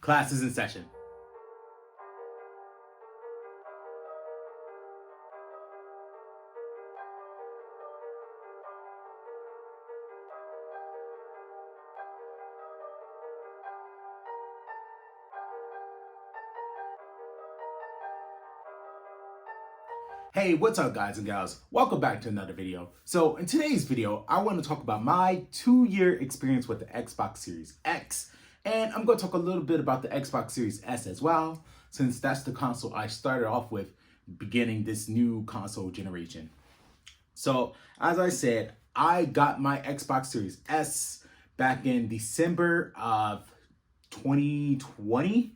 Class is in session. Hey, what's up guys and gals? Welcome back to another video. So in today's video, I want to talk about my 2-year experience with the Xbox Series X. And I'm going to talk a little bit about the Xbox Series S as well, since that's the console I started off with beginning this new console generation. So as I said, I got my Xbox Series S back in December of 2020,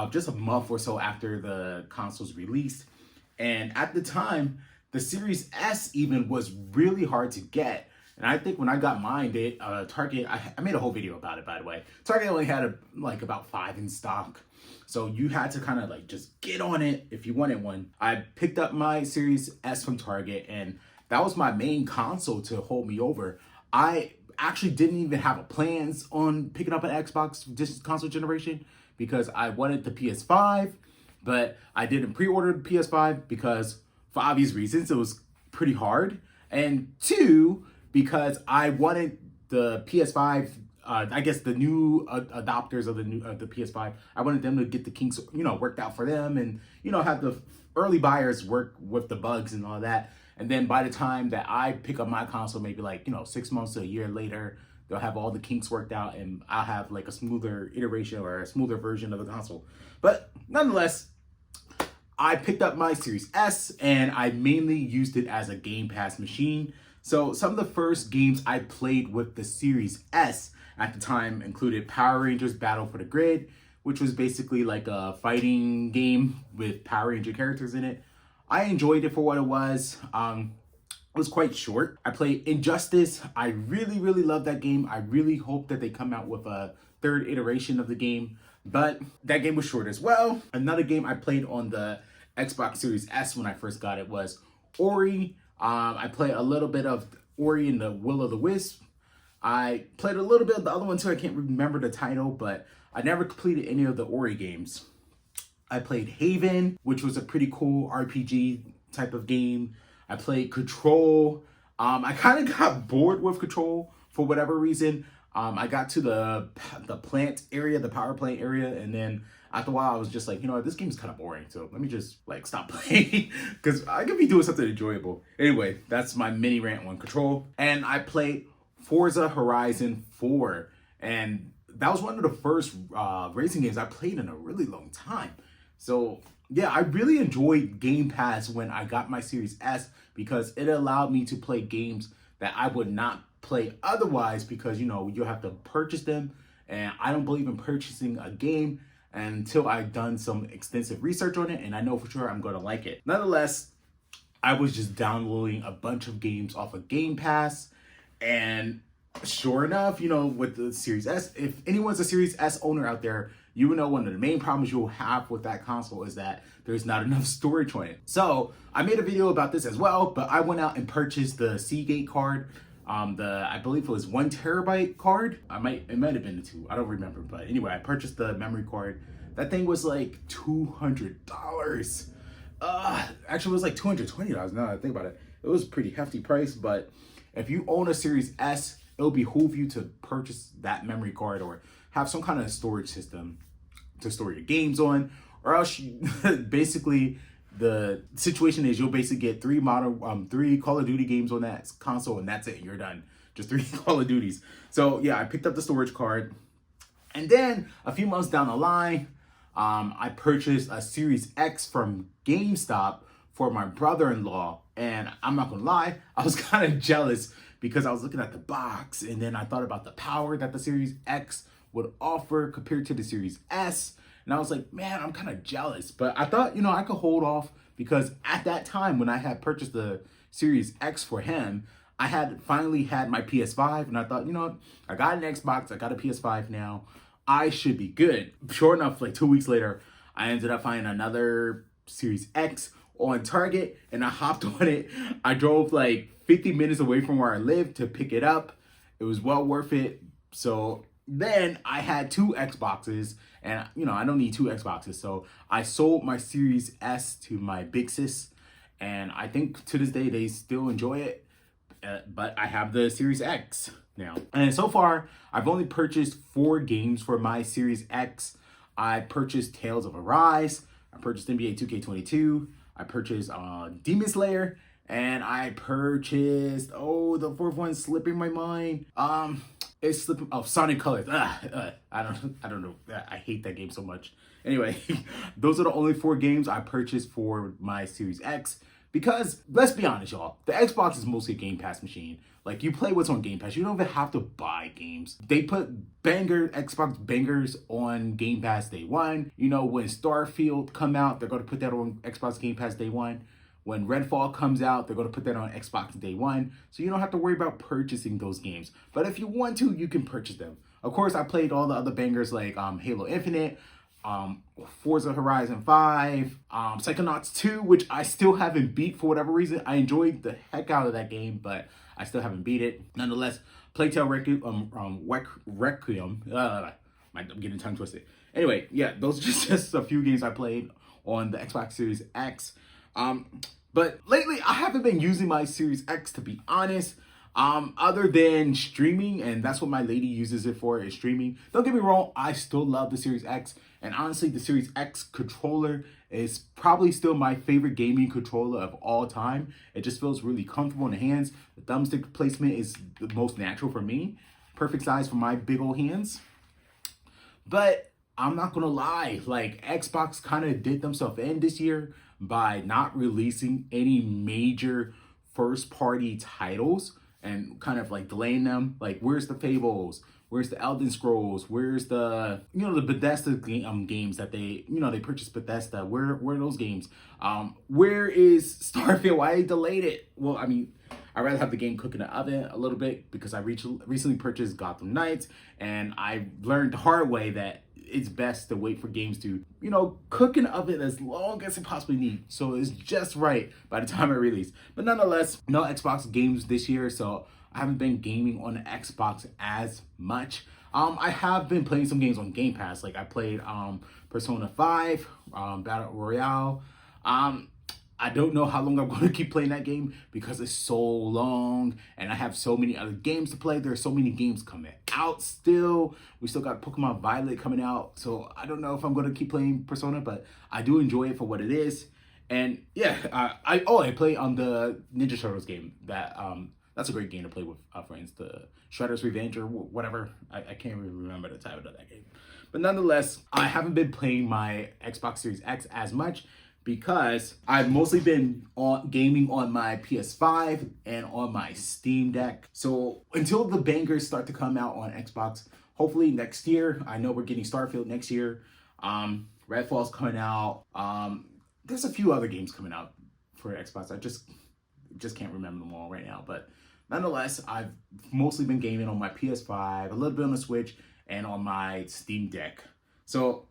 just a month or so after the console's released. And at the time, the Series S even was really hard to get. And I think when I got mine, Target, I made a whole video about it, by the way. Target only had about 5 in stock. So you had to kind of just get on it if you wanted one. I picked up my Series S from Target, and that was my main console to hold me over. I actually didn't even have plans on picking up an Xbox this console generation because I wanted the PS5. But I didn't pre-order the PS5 because, for obvious reasons, it was pretty hard. And 2, because I wanted the PS5, I guess the new adopters of the PS5, I wanted them to get the kinks, worked out for them, and have the early buyers work with the bugs and all that. And then by the time that I pick up my console, maybe 6 months to a year later, they'll have all the kinks worked out, and I'll have a smoother iteration or a smoother version of the console. But nonetheless, I picked up my Series S and I mainly used it as a Game Pass machine. So some of the first games I played with the Series S at the time included Power Rangers Battle for the Grid, which was basically like a fighting game with Power Ranger characters in it. I enjoyed it for what it was. It was quite short. I played Injustice. I really love that game. I really hope that they come out with a 3rd iteration of the game, but that game was short as well. Another game I played on the Xbox Series S when I first got it was Ori. I played a little bit of Ori and the Will of the Wisp. I played a little bit of the other one too. I can't remember the title, but I never completed any of the Ori games. I played Haven, which was a pretty cool RPG type of game. I played Control. I kind of got bored with Control for whatever reason. I got to the plant area, the power plant area, and then after a while I was just like, this game is kind of boring, so let me just stop playing because I could be doing something enjoyable. Anyway, that's my mini rant on Control. And I played Forza Horizon 4, and that was one of the first racing games I played in a really long time. So yeah, I really enjoyed Game Pass when I got my Series S because it allowed me to play games that I would not play otherwise because, you have to purchase them. And I don't believe in purchasing a game until I've done some extensive research on it and I know for sure I'm going to like it. Nonetheless, I was just downloading a bunch of games off of Game Pass, and sure enough, with the Series S, if anyone's a Series S owner out there, you know one of the main problems you'll have with that console is that there's not enough storage on it. So I made a video about this as well, but I went out and purchased the Seagate card. I believe it was 1 terabyte card. It might have been the 2. I don't remember. But anyway, I purchased the memory card. That thing was like $200. Actually, it was like $220 now that I think about it. It was a pretty hefty price. But if you own a Series S, it'll behoove you to purchase that memory card or have some kind of storage system to store your games on, or else basically the situation is you'll basically get 3 Call of Duty games on that console, and that's it. You're done. Just 3 Call of Duties. So yeah, I picked up the storage card, and then a few months down the line, I purchased a Series X from GameStop for my brother-in-law, and I'm not gonna lie, I was kind of jealous because I was looking at the box, and then I thought about the power that the Series X would offer compared to the Series S. And I was like, man, I'm kind of jealous. But I thought, I could hold off because at that time when I had purchased the Series X for him, I had finally had my PS5. And I thought, I got an Xbox, I got a PS5 now. I should be good. Sure enough, 2 weeks later, I ended up finding another Series X on Target, and I hopped on it. I drove 50 minutes away from where I lived to pick it up. It was well worth it. So then I had 2 Xboxes, and you know, I don't need two Xboxes. So I sold my Series S to my big sis, and I think to this day they still enjoy it. But I have the Series X now. And so far, I've only purchased 4 games for my Series X. I purchased Tales of Arise, I purchased NBA 2K22, I purchased Demon Slayer, and I purchased, the fourth one's slipping my mind. It's slipping, Sonic Colors. I don't know. I hate that game so much. Anyway, those are the only 4 games I purchased for my Series X. Because, let's be honest, y'all, the Xbox is mostly a Game Pass machine. Like, you play what's on Game Pass. You don't even have to buy games. They put Xbox bangers on Game Pass day one. You know, when Starfield come out, they're going to put that on Xbox Game Pass day one. When Redfall comes out, they're going to put that on Xbox day one. So you don't have to worry about purchasing those games. But if you want to, you can purchase them. Of course, I played all the other bangers like Halo Infinite, Forza Horizon 5, Psychonauts 2, which I still haven't beat for whatever reason. I enjoyed the heck out of that game, but I still haven't beat it. Nonetheless, Plague Tale Requiem, I'm getting tongue twisted. Anyway, yeah, those are just a few games I played on the Xbox Series X. But lately, I haven't been using my Series X, to be honest. Other than streaming, and that's what my lady uses it for, is streaming. Don't get me wrong, I still love the Series X, and honestly, the Series X controller is probably still my favorite gaming controller of all time. It just feels really comfortable in the hands. The thumbstick placement is the most natural for me. Perfect size for my big old hands. But I'm not gonna lie, like, Xbox kind of did themselves in this year by not releasing any major first-party titles and kind of like delaying them. Like, where's the Fables? Where's the Elden Scrolls? Where's the, the Bethesda games that they, they purchased Bethesda? Where are those games? Where is Starfield? Why they delayed it? Well, I mean, I'd rather have the game cook in the oven a little bit, because I recently purchased Gotham Knights, and I learned the hard way that it's best to wait for games to, cook in the oven as long as it possibly needs. So it's just right by the time it release. But nonetheless, no Xbox games this year, so I haven't been gaming on the Xbox as much. I have been playing some games on Game Pass. Like, I played Persona 5, Battle Royale. I don't know how long I'm going to keep playing that game, because it's so long and I have so many other games to play. There are so many games coming out still. We still got Pokemon Violet coming out. So I don't know if I'm going to keep playing Persona, but I do enjoy it for what it is. And yeah, I play on the Ninja Turtles game. That's a great game to play with friends. The Shredder's Revenge or whatever. I can't even remember the title of that game. But nonetheless, I haven't been playing my Xbox Series X as much, because I've mostly been gaming on my PS5 and on my Steam Deck. So until the bangers start to come out on Xbox, hopefully next year. I know we're getting Starfield next year. Redfall's coming out. There's a few other games coming out for Xbox. I just can't remember them all right now. But nonetheless, I've mostly been gaming on my PS5, a little bit on the Switch, and on my Steam Deck. So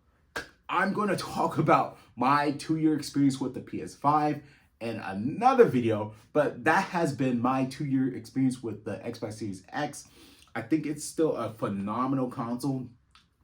I'm going to talk about my 2-year experience with the PS5 in another video, but that has been my 2-year experience with the Xbox Series X. I think it's still a phenomenal console.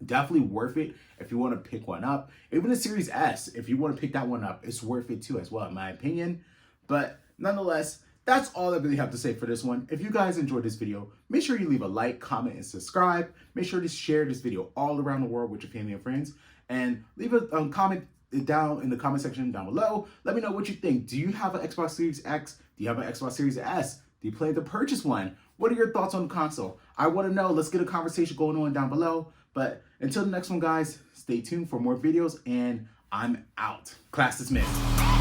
Definitely worth it if you want to pick one up. Even the Series S, if you want to pick that one up, it's worth it too as well, in my opinion. But nonetheless, that's all I really have to say for this one. If you guys enjoyed this video, make sure you leave a like, comment, and subscribe. Make sure to share this video all around the world with your family and friends. And leave a comment down in the comment section down below. Let me know what you think. Do you have an Xbox Series X? Do you have an Xbox Series S? Do you plan to purchase one? What are your thoughts on the console? I want to know. Let's get a conversation going on down below. But until the next one, guys, stay tuned for more videos, and I'm out. Class dismissed.